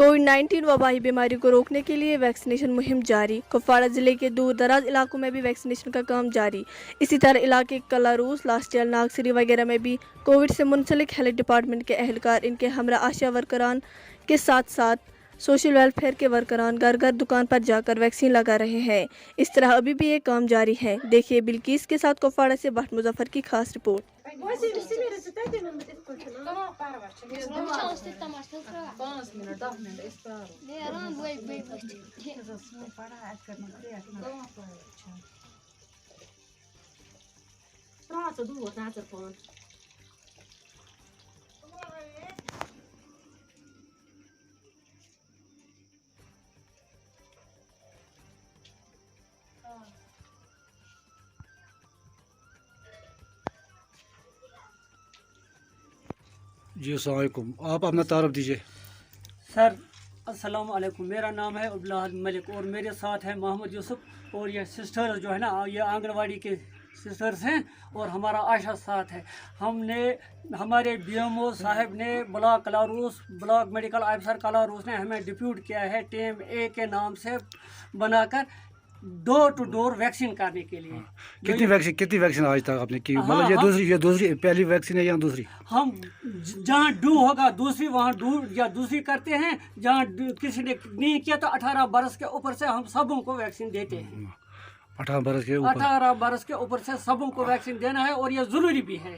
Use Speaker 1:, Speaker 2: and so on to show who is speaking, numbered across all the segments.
Speaker 1: कोविड-19 वबाई बीमारी को रोकने के लिए वैक्सीनेशन मुहिम जारी। कुपवाड़ा जिले के दूर दराज इलाकों में भी वैक्सीनेशन का काम जारी। इसी तरह इलाके कलारूस, लास्टियल, नागसरी वगैरह में भी कोविड से मुंसलिक हेल्थ डिपार्टमेंट के एहलकार, इनके हमरा आशा वर्करान के साथ साथ सोशल वेलफेयर के वर्करान घर घर दुकान पर जाकर वैक्सीन लगा रहे हैं। इस तरह अभी भी ये काम जारी है। देखिए बिल्किस के साथ कुपवाड़ा से भट्ट मुजफ्फर की खास रिपोर्ट।
Speaker 2: जी अस्सलाम वालेकुम। आप अपना तारुफ दीजिए।
Speaker 3: सर अस्सलाम वालेकुम, मेरा नाम है उबलाहद मलिक और मेरे साथ है मोहम्मद यूसुफ और ये सिस्टर्स जो है ना, ये आंगनवाड़ी के सिस्टर्स हैं और हमारा आशा साथ है। हमने हमारे बीएमओ साहब ने block Kalaroos, block medical officer Kalaroos ने हमें डिप्यूट किया है टीम ए के नाम से बनाकर डोर टू डोर वैक्सीन करने के लिए।
Speaker 2: कितनी वैक्सीन आज तक आपने की? मतलब ये दूसरी पहली वैक्सीन है या दूसरी?
Speaker 3: हम जहाँ डू होगा दूसरी वहाँ डू या दूसरी करते हैं। जहाँ किसी ने नहीं किया तो 18 बरस के ऊपर से हम सबों को वैक्सीन देते हैं।
Speaker 2: 18 बरस के ऊपर से सबों को वैक्सीन देना है और ये ज़रूरी भी है।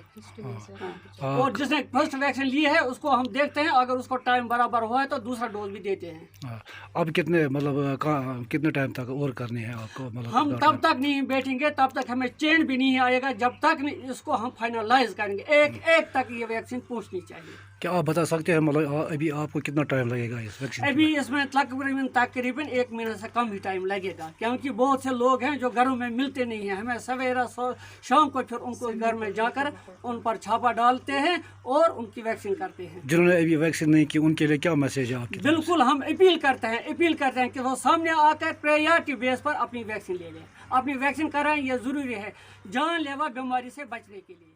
Speaker 2: और जिसने फर्स्ट वैक्सीन ली है उसको हम देखते हैं, अगर उसको टाइम बराबर हुआ है तो दूसरा डोज भी देते हैं। अब कितने टाइम तक और करने हैं आपको? मतलब
Speaker 3: हम तब तक नहीं बैठेंगे, तब तक हमें चैन भी नहीं आएगा जब तक नहीं इसको हम फाइनलाइज करेंगे। एक तक ये वैक्सीन पहुँचनी चाहिए।
Speaker 2: क्या आप बता सकते हैं मतलब अभी आपको कितना टाइम लगेगा इस वैक्सीन?
Speaker 3: अभी इसमें तकरीबन 1 महीने से कम ही टाइम लगेगा, क्योंकि बहुत से लोग हैं जो घरों में मिलते नहीं हैं। हमें सवेरा शाम को फिर उनको घर में जाकर उन पर छापा डालते हैं और उनकी वैक्सीन करते हैं।
Speaker 2: जिन्होंने अभी वैक्सीन नहीं की उनके लिए क्या मैसेज है आपकी?
Speaker 3: बिल्कुल हम अपील करते हैं कि वो सामने आकर प्रायोरिटी बेस पर अपनी वैक्सीन ले लें, अपनी वैक्सीन कराएं। ये ज़रूरी है जानलेवा बीमारी से बचने के लिए।